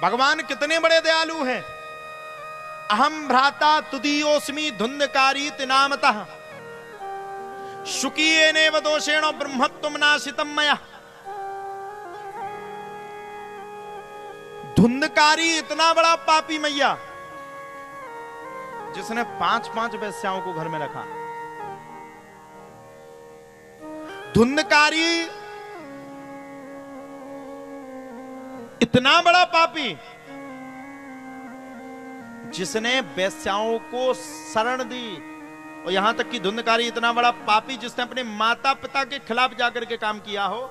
भगवान कितने बड़े दयालु हैं। अहम भ्राता तुदीयोस्मि धुंधकारीत नामतः शुकीयेनेव दोषेण ब्रह्मत्वं नाशितम् मया। धुंधकारी इतना बड़ा पापी मैया जिसने 5-5 वेश्याओं को घर में रखा। धुंधकारी इतना बड़ा पापी जिसने वेश्याओं को शरण दी। और यहां तक कि धुंधकारी इतना बड़ा पापी जिसने अपने माता पिता के खिलाफ जाकर के काम किया हो।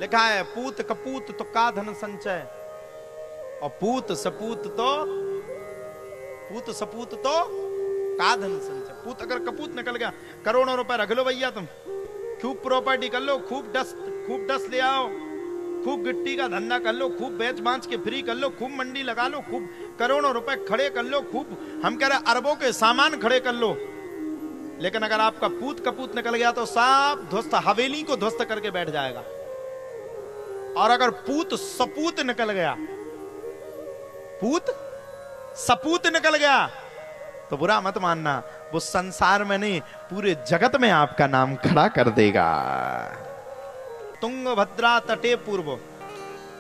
लिखा है पूत कपूत तो का धन संचय, और पूत सपूत तो का धन संचय। पूत अगर कपूत निकल गया, करोड़ों रुपए रख लो भैया, तुम खूब प्रॉपर्टी कर लो, खूब डस्ट ले आओ, खूब गिट्टी का धंधा कर लो, खूब बेच बांच के फ्री कर लो, खूब मंडी लगा लो, खूब करोड़ों रुपए खड़े कर लो, खूब हम कह रहे अरबों के सामान खड़े कर लो। लेकिन अगर आपका पूत कपूत निकल गया तो सब ध्वस्त, हवेली को ध्वस्त करके बैठ जाएगा। और अगर पूत सपूत निकल गया, पूत सपूत निकल गया तो बुरा मत मानना, वो संसार में नहीं पूरे जगत में आपका नाम खड़ा कर देगा। तुंगभद्रा तटे पूर्व,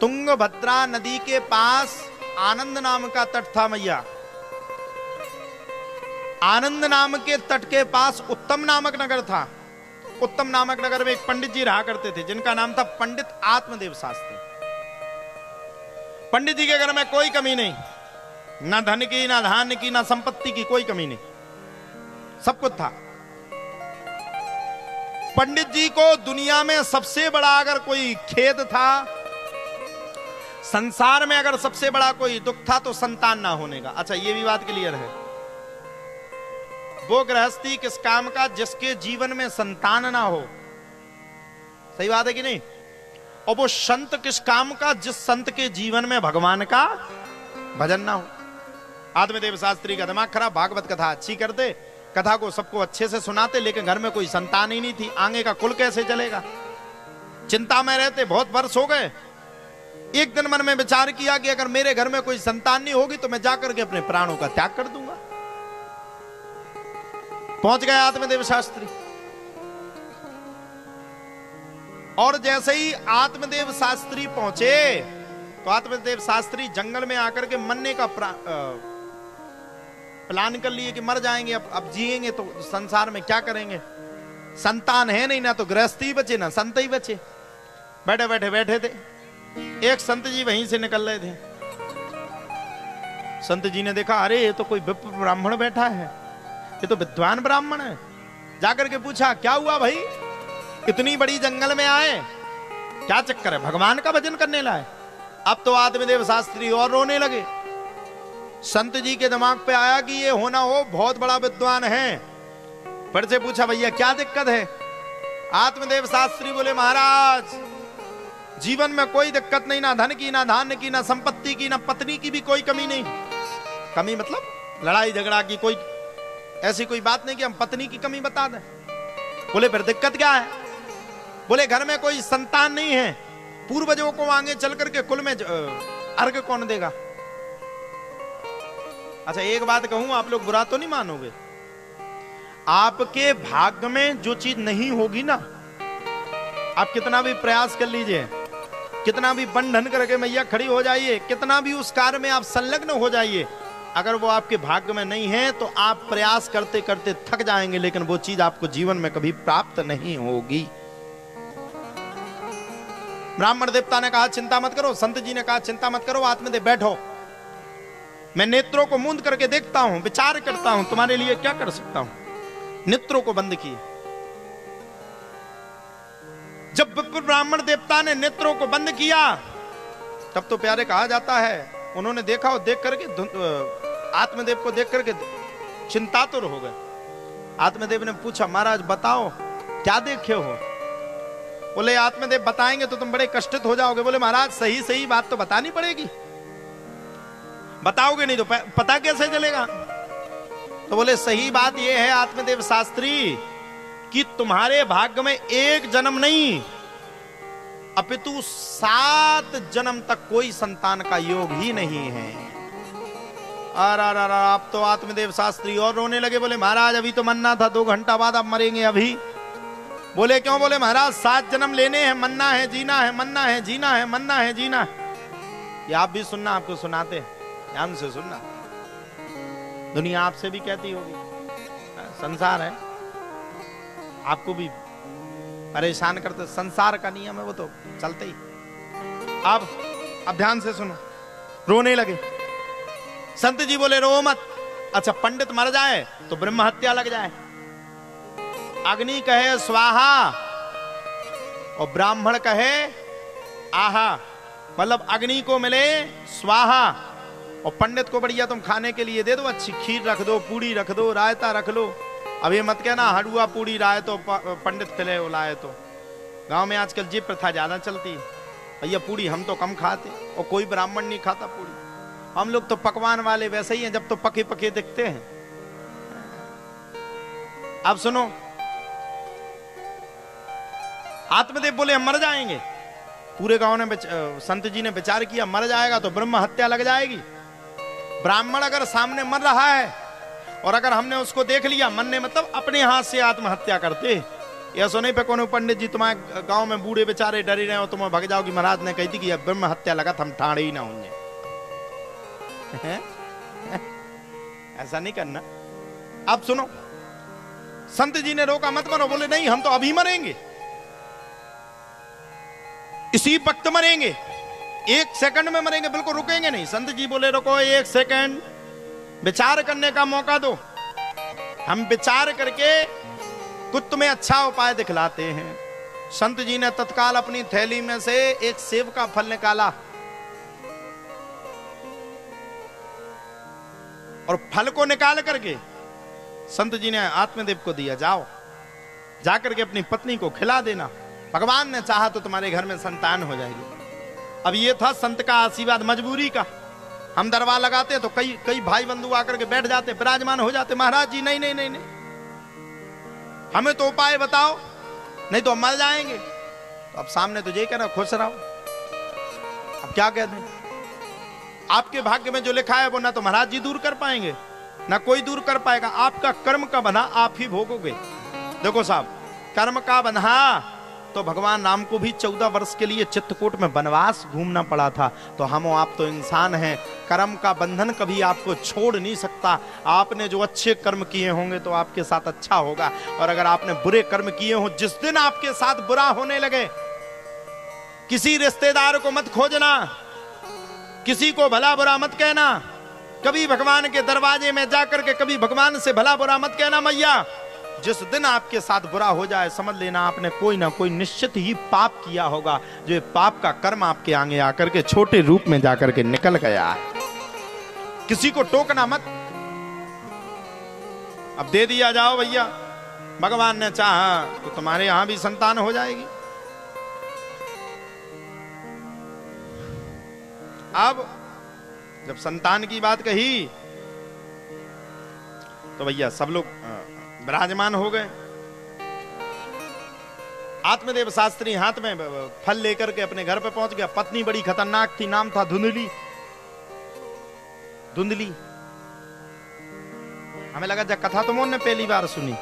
तुंगभद्रा नदी के पास आनंद नाम का तट था मैया। आनंद नाम के तट के पास उत्तम नामक नगर था। उत्तम नामक नगर में एक पंडित जी रहा करते थे जिनका नाम था पंडित आत्मदेव शास्त्री। पंडित जी के घर में कोई कमी नहीं, ना धन की, ना धान्य की, ना संपत्ति की, कोई कमी नहीं, सब कुछ था। पंडित जी को दुनिया में सबसे बड़ा अगर कोई खेद था, संसार में अगर सबसे बड़ा कोई दुख था तो संतान ना होने का। अच्छा, ये भी बात क्लियर है। वो गृहस्थी किस काम का जिसके जीवन में संतान ना हो, सही बात है कि नहीं? और वो संत किस काम का जिस संत के जीवन में भगवान का भजन ना हो। आत्मदेव शास्त्री का दिमाग खराब, भागवत कथा अच्छी करते, कथा को सबको अच्छे से सुनाते, लेकिन घर में कोई संतान ही नहीं थी, आगे का कुल कैसे चलेगा? चिंता में रहते, बहुत वर्ष हो गए। एक दिन मन में विचार किया कि अगर मेरे घर में कोई संतान नहीं होगी तो मैं जाकर के अपने प्राणों का त्याग कर दूंगा। पहुंच गए आत्मदेव शास्त्री, और जैसे ही आत्मदेव शास्त्री पहुंचे तो आत्मदेव शास्त्री जंगल में आकर के मरने का प्लान कर लिए कि मर जाएंगे, अब जिएंगे तो संसार में क्या करेंगे, संतान है नहीं, ना तो गृहस्थी बचे ना संत ही बचे। बैठे थे, एक संत जी वहीं से निकल रहे थे। संत जी ने देखा, अरे ये तो कोई विप्र ब्राह्मण बैठा है, ये तो विद्वान ब्राह्मण है। जाकर के पूछा, क्या हुआ भाई, इतनी बड़ी जंगल में आए, क्या चक्कर है, भगवान का भजन करने लाए? अब तो आत्मदेव शास्त्री और रोने लगे। संत जी के दिमाग पे आया कि ये होना हो बहुत बड़ा विद्वान है। फिर से पूछा, भैया क्या दिक्कत है? आत्मदेव शास्त्री बोले, महाराज जीवन में कोई दिक्कत नहीं, ना धन की, ना धान्य की, ना संपत्ति की, ना पत्नी की भी कोई कमी नहीं। कमी मतलब लड़ाई झगड़ा की कोई ऐसी कोई बात नहीं कि हम पत्नी की कमी बता दें। बोले फिर दिक्कत क्या है? बोले घर में कोई संतान नहीं है, पूर्वजों को आगे चल करके कुल में अर्घ कौन देगा? अच्छा, एक बात कहूं, आप लोग बुरा तो नहीं मानोगे, आपके भाग्य में जो चीज नहीं होगी ना, आप कितना भी प्रयास कर लीजिए, कितना भी बंधन करके मैया खड़ी हो जाइए, कितना भी उस कार्य में आप संलग्न हो जाइए, अगर वो आपके भाग्य में नहीं है तो आप प्रयास करते करते थक जाएंगे, लेकिन वो चीज आपको जीवन में कभी प्राप्त नहीं होगी। ब्राह्मण देवता ने कहा चिंता मत करो, संत जी ने कहा चिंता मत करो, आत्मदेव बैठो, मैं नेत्रों को मूंद करके देखता हूं, विचार करता हूं तुम्हारे लिए क्या कर सकता हूं। नेत्रों को बंद किए। जब ब्राह्मण देवता ने नेत्रों को बंद किया तब तो प्यारे कहा जाता है उन्होंने देखा, और देख करके आत्मदेव को देख करके चिंतातुर हो गए। आत्मदेव ने पूछा, महाराज बताओ क्या देखे हो? बोले आत्मदेव बताएंगे तो तुम बड़े कष्टित हो जाओगे। बोले महाराज सही सही बात तो बतानी पड़ेगी, बताओगे नहीं तो पता कैसे चलेगा? तो बोले सही बात यह है आत्मदेव शास्त्री कि तुम्हारे भाग्य में एक जन्म नहीं अपितु 7 जन्म तक कोई संतान का योग ही नहीं है। अरे आप तो आत्मदेव शास्त्री और रोने लगे, बोले महाराज अभी तो मरना था, 2 घंटा बाद अब मरेंगे अभी। बोले क्यों? बोले महाराज 7 जन्म लेने हैं, मरना है, जीना है, मरना है, जीना है, मरना है, जीना। ये आप भी सुनना, आपको सुनाते हैं, ध्यान से सुनना। दुनिया आपसे भी कहती होगी, संसार है, आपको भी परेशान करते, संसार का नियम है, वो तो चलते ही। अब ध्यान से सुनो, रोने लगे। संत जी बोले रो मत। अच्छा, पंडित मर जाए तो ब्रह्म हत्या लग जाए, अग्नि कहे स्वाहा और ब्राह्मण कहे आहा, मतलब अग्नि को मिले स्वाहा और पंडित को बढ़िया तुम खाने के लिए दे दो, अच्छी खीर रख दो, पूड़ी रख दो, रायता रख लो। अब ये मत कहना हड़ुआ पूड़ी राय तो पंडित खिले लाए। तो गांव में आजकल जी प्रथा ज्यादा चलती है, भैया पूड़ी हम तो कम खाते और कोई ब्राह्मण नहीं खाता पूड़ी, हम लोग तो पकवान वाले वैसे ही हैं जब तो पके पके दिखते हैं। अब सुनो, आत्मदेव बोले हम मर जाएंगे। पूरे गांव ने संत जी ने विचार किया, मर जाएगा तो ब्रह्म हत्या लग जाएगी। ब्राह्मण अगर सामने मर रहा है और अगर हमने उसको देख लिया, मरने मतलब अपने हाथ से आत्महत्या करते, या सुने पे कौन पंडित जी तुम्हारे गांव में बूढ़े बेचारे डरे रहे हो, तुम्हें भग जाओ कि महाराज ने कही थी कि ब्रह्म हत्या लगा, हम ठाणे ही ना होंगे। ऐसा नहीं करना। अब सुनो, संत जी ने रोका मत मरो। बोले नहीं, हम तो अभी मरेंगे, इसी वक्त मरेंगे, 1 सेकंड में मरेंगे, बिल्कुल रुकेंगे नहीं। संत जी बोले रुको 1 सेकंड, विचार करने का मौका दो, हम विचार करके कुछ तुम्हें अच्छा उपाय दिखलाते हैं। संत जी ने तत्काल अपनी थैली में से एक सेब का फल निकाला और फल को निकाल करके संत जी ने आत्मदेव को दिया, जाओ जाकर के अपनी पत्नी को खिला देना, भगवान ने चाहा तो तुम्हारे घर में संतान हो जाएगी। अब ये था संत का आशीर्वाद मजबूरी का। हम दरबार लगाते तो कई भाई बंधु आकर के बैठ जाते, विराजमान हो जाते, महाराज जी नहीं नहीं नहीं नहीं, हमें तो उपाय बताओ, नहीं तो हम मर जाएंगे। तो अब सामने तुझे कहना खुश रहो, अब क्या कहते हैं, आपके भाग्य में जो लिखा है वो ना तो महाराज जी दूर कर पाएंगे ना कोई दूर कर पाएगा, आपका कर्म का बंधा आप ही भोगोगे। देखो साहब, कर्म का बंधा तो भगवान राम को भी 14 वर्ष के लिए चित्रकूट में वनवास घूमना पड़ा था। तो हम आप तो इंसान हैं, कर्म का बंधन कभी आपको छोड़ नहीं सकता। आपने जो अच्छे कर्म किए होंगे तो आपके साथ अच्छा होगा, और अगर आपने बुरे कर्म किए हो, जिस दिन आपके साथ बुरा होने लगे, किसी रिश्तेदार को मत खोजना, किसी को भला बुरा मत कहना, कभी भगवान के दरवाजे में जाकर के कभी भगवान से भला बुरा मत कहना मैया। जिस दिन आपके साथ बुरा हो जाए, समझ लेना आपने कोई ना कोई निश्चित ही पाप किया होगा, जो पाप का कर्म आपके आगे आकर के छोटे रूप में जाकर के निकल गया है। किसी को टोकना मत। अब दे दिया जाओ भैया, भगवान ने चाहा तो तुम्हारे यहां भी संतान हो जाएगी। अब जब संतान की बात कही तो भैया सब लोग विराजमान हो गए। आत्मदेव शास्त्री हाथ में फल लेकर के अपने घर पे पहुंच गया। पत्नी बड़ी खतरनाक थी, नाम था धुंधली। धुंधली, हमें लगा जब कथा तुम ने पहली बार सुनी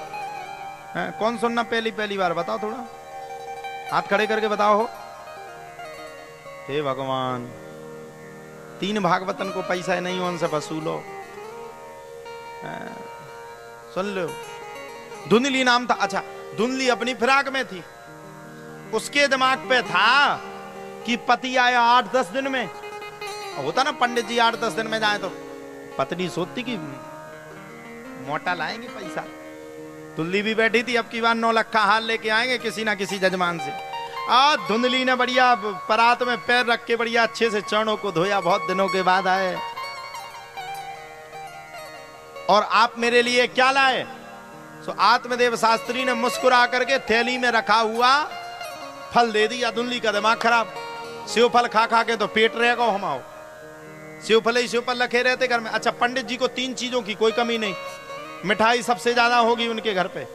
है। कौन सुनना पहली बार, बताओ थोड़ा हाथ खड़े करके बताओ। हे भगवान, 3 भागवतन को पैसा नहीं उनसे वसूलो, सुन लो। धुंधली नाम था। अच्छा, धुंधली अपनी फिराक में थी, उसके दिमाग पे था कि पति आया 8-10 दिन में, होता ना पंडित जी 8-10 दिन में जाए तो पत्नी सोचती कि मोटा लाएंगे पैसा। धुंधली भी बैठी थी, अब की बार 9 लाख का हाल लेके आएंगे किसी ना किसी जजमान से। धुंधली ने बढ़िया परात में पैर रख के बढ़िया अच्छे से चरणों को धोया, बहुत दिनों के बाद आए। और आप मेरे लिए क्या लाए? तो आत्मदेव शास्त्री ने मुस्कुरा करके थैली में रखा हुआ फल दे दिया। धुंधली का दिमाग खराब, सेव फल खा खा के तो पेट रहेगा हमाओ, सेव फल ही सेव फल रखे रहते घर में। अच्छा, पंडित जी को 3 चीजों की कोई कमी नहीं, मिठाई सबसे ज्यादा होगी उनके घर पे,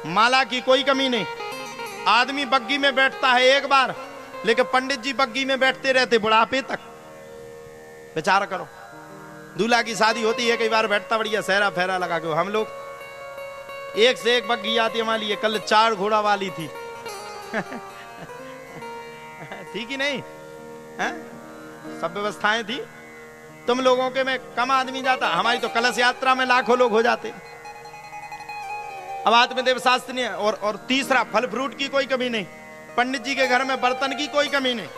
माला की कोई कमी नहीं, आदमी बग्गी में बैठता है एक बार, लेकिन पंडित जी बग्गी में बैठते रहते बुढ़ापे तक। विचार करो, दूल्हा की शादी होती है, कई बार बैठता बढ़िया सहरा फेरा लगा के। हम लोग एक से एक बग्गी आती हमारे लिए, कल 4 घोड़ा वाली थी। ठीक ही नहीं है? सब व्यवस्थाएं थी। तुम लोगों के में कम आदमी जाता, हमारी तो कलश यात्रा में लाखों लोग हो जाते। अब आत्मदेव शास्त्री ने और तीसरा, फल फ्रूट की कोई कमी नहीं, पंडित जी के घर में बर्तन की कोई कमी नहीं।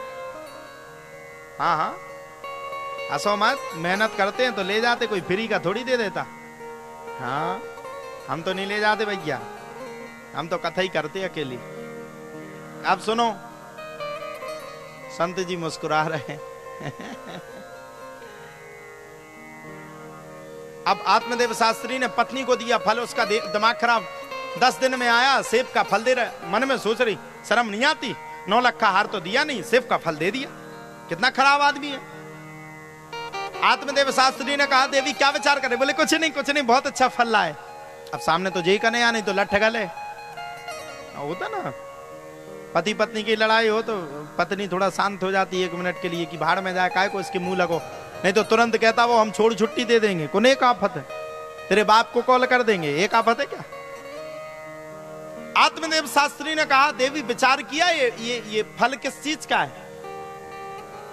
हाँ हाँ, हंसो मत, मेहनत करते हैं तो ले जाते, कोई फ्री का थोड़ी दे देता। हाँ, हम तो नहीं ले जाते भैया, हम तो कथा ही करते अकेली। अब सुनो, संत जी मुस्कुरा रहे हैं। अब आत्मदेव शास्त्री ने पत्नी को दिया फल, उसका दिमाग खराब। 10 दिन में आया, सेब का फल दे रहा, मन में सोच रही शर्म नहीं आती, 9 लाख का हार तो दिया नहीं, सेब का फल दे दिया, कितना खराब आदमी है। आत्मदेव शास्त्री ने कहा, देवी क्या विचार करे? बोले कुछ नहीं, बहुत अच्छा फल लाए। अब सामने तो जय का नहीं, नहीं तो लठ गले होता ना, पति पत्नी की लड़ाई हो तो पत्नी थोड़ा शांत हो जाती है 1 मिनट के लिए कि भाड़ में जाए, काय को इसके मुंह लगो, नहीं तो तुरंत कहता वो हम छोड़ छुट्टी दे देंगे। कौन एक आफत है, तेरे बाप को कॉल कर देंगे, एक आफत है क्या? आत्मदेव शास्त्री ने कहा, देवी विचार किया ये फल किस चीज का है?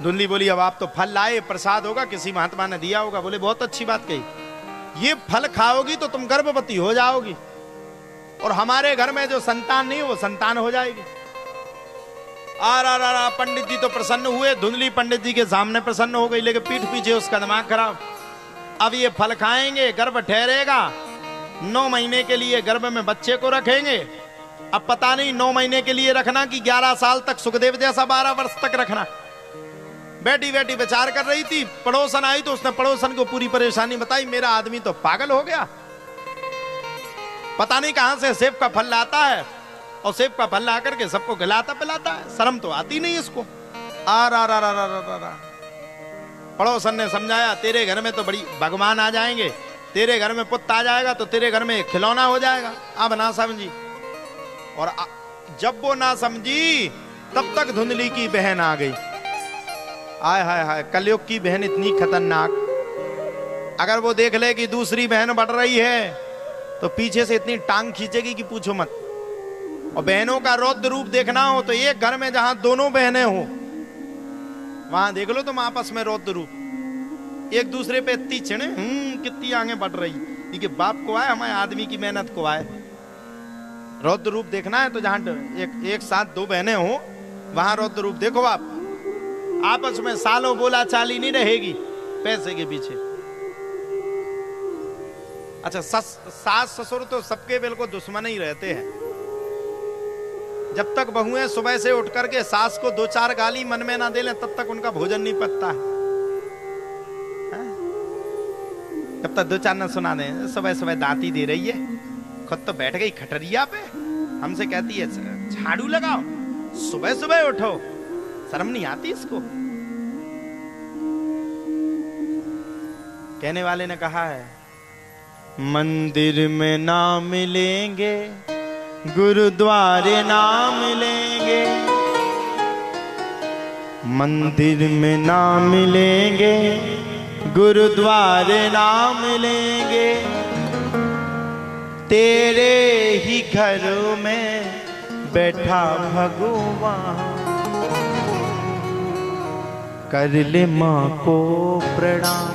धुंधली बोली, अब आप तो फल लाए, प्रसाद होगा, किसी महात्मा ने दिया होगा। बोले बहुत अच्छी बात कही, ये फल खाओगी तो तुम गर्भवती हो जाओगी, और हमारे घर में जो संतान नहीं वो संतान हो जाएगी। आ पंडित जी तो प्रसन्न हुए, धुंधली पंडित जी के सामने प्रसन्न हो गई, लेकिन पीठ पीछे उसका दिमाग खराब। अब ये फल खाएंगे, गर्भ ठहरेगा, 9 महीने के लिए गर्भ में बच्चे को रखेंगे। अब पता नहीं 9 महीने के लिए रखना कि 11 साल तक, सुखदेव जैसा 12 वर्ष तक रखना। बैठी बैठी विचार कर रही थी, पड़ोसन आई तो उसने पड़ोसन को पूरी परेशानी बताई। मेरा आदमी तो पागल हो गया, पता नहीं कहां से सेब का फल लाता है, और सेब का फल ला करके सबको खिलाता पिलाता है, शर्म तो आती नहीं इसको। पड़ोसन ने समझाया, तेरे घर में तो बड़ी भगवान आ जाएंगे, तेरे घर में पुत्र आ जाएगा तो तेरे घर में खिलौना हो जाएगा। अब ना समझी, और जब वो ना समझी तब तक धुंधली की बहन आ गई। आय हाय हाय, कलयुग की बहन इतनी खतरनाक, अगर वो देख ले कि दूसरी बहन बढ़ रही है तो पीछे से इतनी टांग खींचेगी कि पूछो मत। और बहनों का रौद्र रूप देखना हो तो एक घर में जहां दोनों बहनें हो वहां देख लो तुम आपस में रौद्र रूप, एक दूसरे पे इतनी चिड़े, कितनी आगे बढ़ रही, कि बाप को आए हमारे आदमी की मेहनत को आए। रौद्र रूप देखना है तो जहां एक साथ 2 बहनें हो वहां रौद्र रूप देखो। आप आपस में सालों बोला चाली नहीं रहेगी पैसे के पीछे। अच्छा, सास ससुर तो सबके बिल्कुल दुश्मन ही रहते हैं। जब तक बहुएं सुबह से उठ करके सास को 2-4 गाली मन में ना दे लें तब तक उनका भोजन नहीं पकता है। जब तक 2-4 ना सुना दें, सुबह सुबह दांती दे रही है, खुद तो बैठ गई खटरिया पे, हमसे कहती है झाड़ू लगाओ, सुबह सुबह उठो, शर्म नहीं आती इसको? कहने वाले ने कहा है, मंदिर में ना मिलेंगे, गुरुद्वारे ना मिलेंगे, मंदिर में ना मिलेंगे, गुरुद्वारे ना मिलेंगे, तेरे ही घर में बैठा भगवान, कर ले माँ को प्रणाम,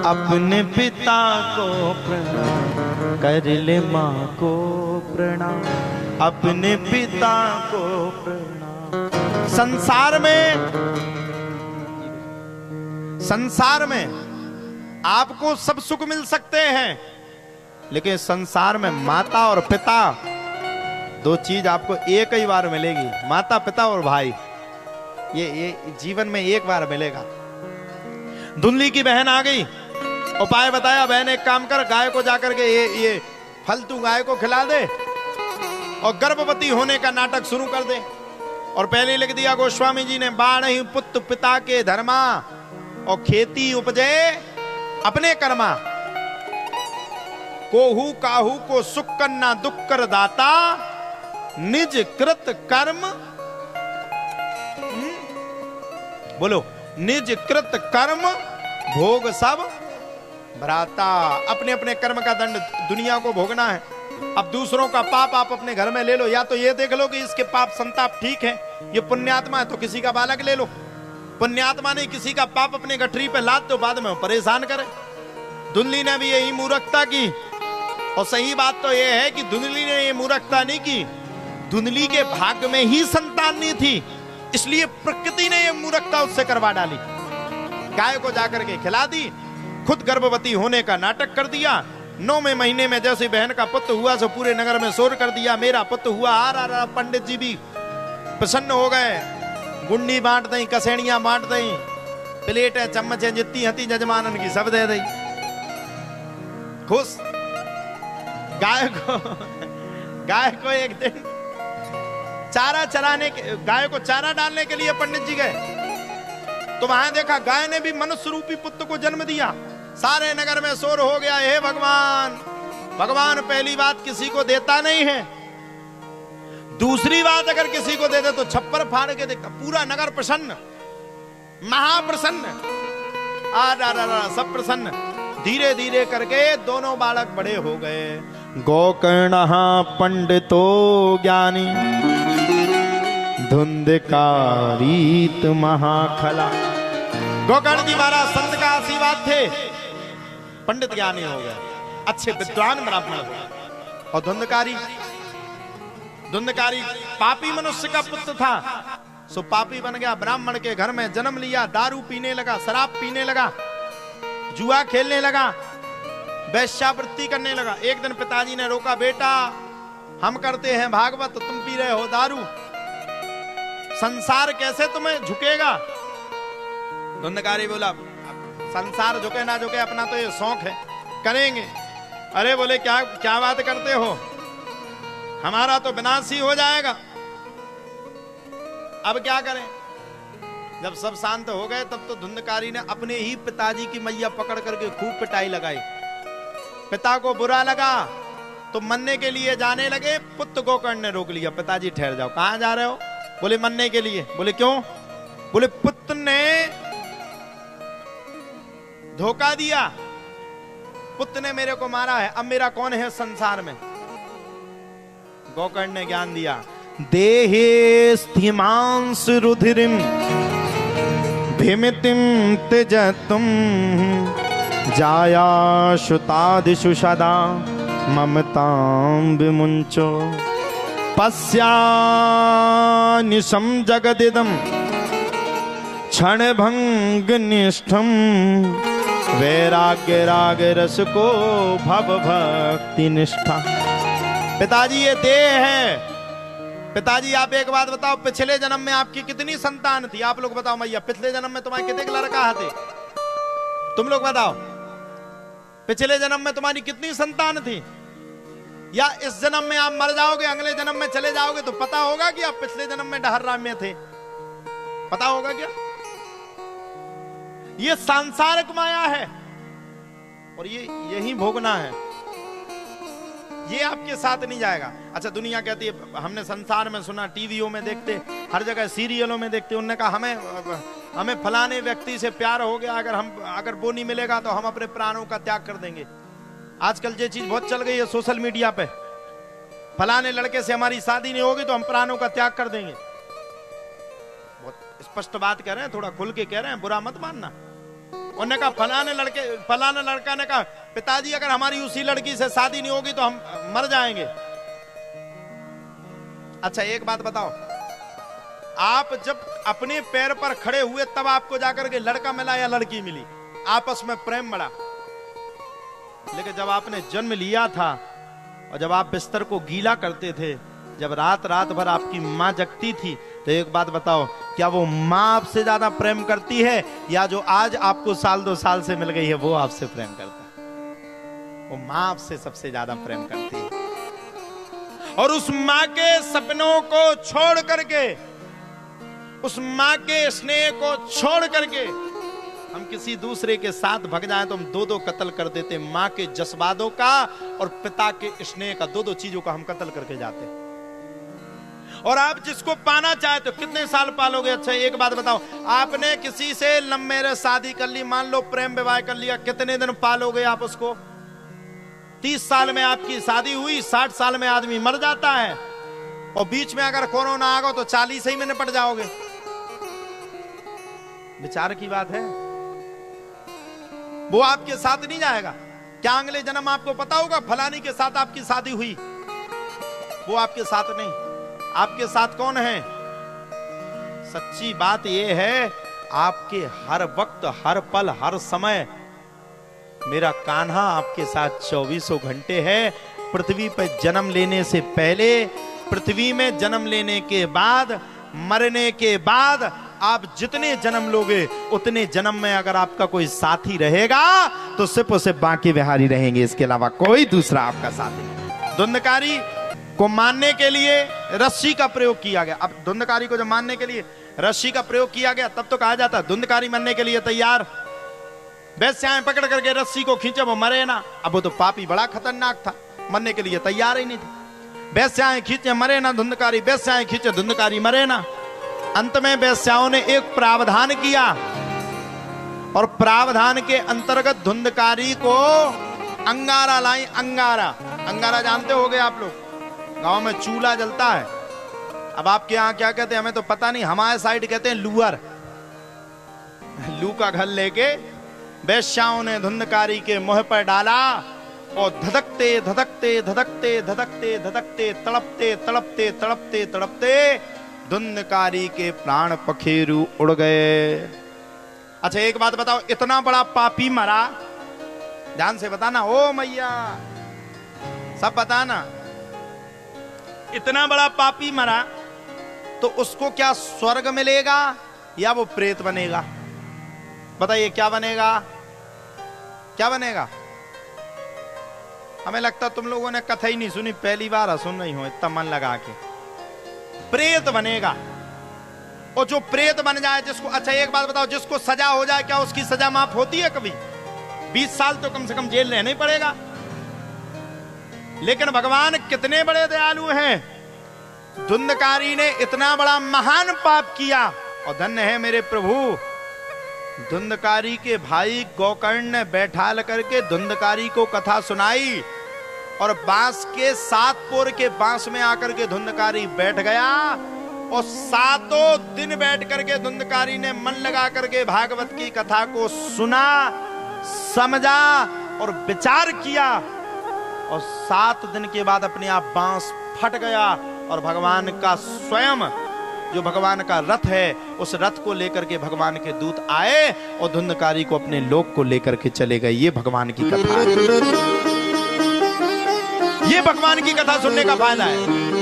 अपने पिता को प्रणाम, कर ले माँ को प्रणाम, अपने पिता को प्रणाम। संसार में आपको सब सुख मिल सकते हैं, लेकिन संसार में माता और पिता 2 चीज आपको एक ही बार मिलेगी, माता पिता और भाई। ये जीवन में एक बार मिलेगा। धुंधली की बहन आ गई, उपाय बताया, बहन एक काम कर, गाय को जाकर के ये फल तू गाय को खिला दे और गर्भवती होने का नाटक शुरू कर दे। और पहले लिख दिया गोस्वामी जी ने, बाढ़ पुत्र पिता के धर्मा और खेती उपजे अपने कर्मा, कोहू काहू को सुख करना दुख कर दाता, निज कृत कर्म, बोलो, निज कृत कर्म भोग सब भ्राता। अपने अपने कर्म का दंड दुनिया को भोगना है। अब दूसरों का पाप आप अपने घर में ले लो, या तो ये देख लो कि इसके पाप संताप ठीक है, ये पुण्यात्मा है, तो किसी का बालक ले लो। पुण्यात्मा ने किसी का पाप अपने गठरी पे लाद दो, बाद में परेशान करे। धुंधली ने भी यही मूर्खता की। और सही बात तो यह है कि धुंधली ने ये मूर्खता नहीं की, धुंधली के भाग्य में ही संतान नहीं थी, इसलिए प्रकृति ने ये मूर्खता उससे करवा डाली। गाय को जाकर के खिला दी, खुद गर्भवती होने का नाटक कर दिया। 9वें महीने में जैसे बहन का पुत्र हुआ सो पूरे नगर में शोर कर दिया, मेरा पुत्र हुआ। आ पंडित जी भी प्रसन्न हो गए, गुंडी बांट दई, कसेड़ियां बांट दई, प्लेट है चम्मच है जितनी हती जजमानन की सब दे दई, खुश। गाय को एक दिन चारा चराने के, गाय को चारा डालने के लिए पंडित जी गए, तो वहां देखा गाय ने भी मनुष्य रूपी पुत्र को जन्म दिया। सारे नगर में शोर हो गया, हे भगवान, भगवान पहली बात किसी को देता नहीं है, दूसरी बात अगर किसी को दे दे तो छप्पर फाड़ के देखता। पूरा नगर प्रसन्न, महाप्रसन्न, सब प्रसन्न। धीरे धीरे करके दोनों बालक बड़े हो गए। गोकर्ण पंडितो ज्ञानी धुंधकारीत महाखला। गोकर्ण जी महाराज संत का आशीर्वाद थे, पंडित ज्ञानी हो गए, अच्छे विद्वान ब्राह्मण हो गए। और धुंधकारी पापी मनुष्य का पुत्र था, सो पापी बन गया, ब्राह्मण के घर में जन्म लिया, दारू पीने लगा, शराब पीने लगा, जुआ खेलने लगा, वैश्यावृत्ति करने लगा। एक दिन पिताजी ने रोका, बेटा हम करते हैं भागवत, तुम पी रहे हो दारू, संसार कैसे तुम्हें झुकेगा। धुंधकारी बोला, संसार झुके ना झुके अपना तो ये शौक है, करेंगे। अरे बोले क्या बात करते हो, हमारा तो विनाश ही हो जाएगा, अब क्या करें। जब सब शांत हो गए तब तो धुंधकारी ने अपने ही पिताजी की मैया पकड़ करके खूब पिटाई लगाई। पिता को बुरा लगा तो मरने के लिए जाने लगे, पुत्र गोकर्ण ने रोक लिया, पिताजी ठहर जाओ, कहां जा रहे हो। बोले मरने के लिए। बोले क्यों। बोले पुत्र ने धोखा दिया, पुत्र ने मेरे को मारा है, अब मेरा कौन है संसार में। गोकर्ण ने ज्ञान दिया, देहे स्थिमांस रुधिरिम भिमितिम त्यजतुम जाया शुतादिषु सदा ममतां विमुंचो पश्यानिशं जगदिदं क्षणभंग निष्ठम वैराग्य राग रस को भव भक्ति निष्ठा। पिताजी ये देह है। पिताजी आप एक बात बताओ, पिछले जन्म में आपकी कितनी संतान थी। आप लोग बताओ मैया, पिछले जन्म में तुम्हारे कितने लड़का थे, तुम लोग बताओ। पिछले जन्म में तुम्हारी कितनी संतान थी। या इस जन्म में आप मर जाओगे, अगले जन्म में चले जाओगे तो पता होगा कि आप पिछले जन्म में डहर्राम में थे, पता होगा क्या। ये सांसारिक माया है और ये यही भोगना है, ये आपके साथ नहीं जाएगा। अच्छा दुनिया कहती है, हमने संसार में सुना, टीवीओ में देखते, हर जगह सीरियलों में देखते, उन्होंने कहा हमें फलाने व्यक्ति से प्यार हो गया, अगर वो नहीं मिलेगा तो हम अपने प्राणों का त्याग कर देंगे। आजकल ये चीज बहुत चल गई है सोशल मीडिया पे, फलाने लड़के से हमारी शादी नहीं होगी तो हम प्राणों का त्याग कर देंगे। बहुत स्पष्ट बात कह रहे हैं, थोड़ा खुल के कह रहे हैं, बुरा मत मानना। उन्होंने कहा फलाना लड़का ने कहा, पिताजी अगर हमारी उसी लड़की से शादी नहीं होगी तो हम मर जाएंगे। अच्छा एक बात बताओ, आप जब अपने पैर पर खड़े हुए तब आपको जाकर के लड़का मिला या लड़की मिली, आपस में प्रेम बढ़ा। लेकिन जब आपने जन्म लिया था और जब आप बिस्तर को गीला करते थे, जब रात भर आपकी मां जगती थी, तो एक बात बताओ, क्या वो मां आपसे ज्यादा प्रेम करती है या जो आज आपको साल 2 साल से मिल गई है वो आपसे प्रेम करता है। वो मां आपसे सबसे ज्यादा प्रेम करती है। और उस मां के सपनों को छोड़ करके, उस मां के स्नेह को छोड़ करके हम किसी दूसरे के साथ भग जाएं तो हम 2 कत्ल कर देते। मां के जज्बातों का और पिता के स्नेह का, 2 चीजों का हम कत्ल करके जाते। और आप जिसको पाना चाहते हो कितने साल पालोगे? अच्छा एक बात बताओ, आपने किसी से लम्बे शादी कर ली, मान लो प्रेम विवाह कर लिया, कितने दिन पालोगे आप उसको? 30 साल में आपकी शादी हुई, 60 साल में आदमी मर जाता है, और बीच में अगर कोरोना आ गया तो 40 ही में निपट जाओगे। विचार की बात है। वो आपके साथ नहीं जाएगा क्या? अगले जन्म आपको पता होगा फलानी के साथ आपकी शादी हुई, वो आपके साथ नहीं, आपके साथ कौन है? सच्ची बात यह है, आपके हर वक्त, हर पल, हर समय मेरा कान्हा आपके साथ 24 घंटे है। पृथ्वी पर जन्म लेने से पहले, पृथ्वी में जन्म लेने के बाद, मरने के बाद आप जितने जन्म लोगे उतने जन्म में अगर आपका कोई साथी रहेगा तो सिर्फ उसे बांके बिहारी रहेंगे, इसके अलावा कोई दूसरा आपका साथी नहीं। धुंधकारी को मारने के लिए रस्सी का प्रयोग किया गया। अब धुंधकारी को जब मारने के लिए रस्सी का प्रयोग किया गया तब तो कहा जाता धुंधकारी मरने के लिए तैयार। वेश्याएं पकड़ करके रस्सी को खींचे, वो मरे ना। अब वो तो पापी बड़ा खतरनाक था, मरने के लिए तैयार ही नहीं था। वेश्याएं खींचे मरे ना धुंधकारी, वेश्याएं खींचे धुंधकारी मरे ना। अंत में वेश्याओं ने एक प्रावधान किया, और प्रावधान के अंतर्गत धुंधकारी को अंगारा लाई। अंगारा, अंगारा जानते होगे आप लोग, गांव में चूल्हा जलता है। अब आपके यहाँ क्या कहते हैं हमें तो पता नहीं, हमारे साइड कहते हैं लूअर। लू का घर लेके वेश्याओं ने धुंधकारी के मुंह पर डाला, और धधकते धधकते धधकते धधकते धधकते तड़पते तड़पते तड़पते तड़पते धुंधकारी के प्राण पखेरु उड़ गए। अच्छा एक बात बताओ, इतना बड़ा पापी मरा, ध्यान से बताना ओ मैया, सब बताना। इतना बड़ा पापी मरा तो उसको क्या स्वर्ग मिलेगा या वो प्रेत बनेगा? बताइए क्या बनेगा? क्या बनेगा? हमें लगता तुम लोगों ने कथा ही नहीं सुनी, पहली बार सुन रही हो इतना मन लगा के। प्रेत बनेगा। और जो प्रेत बन जाए जिसको, अच्छा एक बात बताओ, जिसको सजा हो जाए क्या उसकी सजा माफ होती है कभी? 20 साल तो कम से कम जेल रहना ही पड़ेगा। लेकिन भगवान कितने बड़े दयालु हैं, धुंधकारी ने इतना बड़ा महान पाप किया, और धन्य है मेरे प्रभु, धुंधकारी के भाई गोकर्ण ने बैठा करके धुंधकारी को कथा सुनाई, और बांस के 7 पोर के बांस में आकर के धुंधकारी बैठ गया, और 7 दिन बैठ करके धुंधकारी ने मन लगा करके भागवत की कथा को सुना, समझा और विचार किया, और 7 दिन के बाद अपने आप बांस फट गया, और भगवान का स्वयं जो भगवान का रथ है उस रथ को लेकर के भगवान के दूत आए और धुंधकारी को अपने लोक को लेकर के चले गए। ये भगवान की कथा है, ये भगवान की कथा सुनने का फायदा है।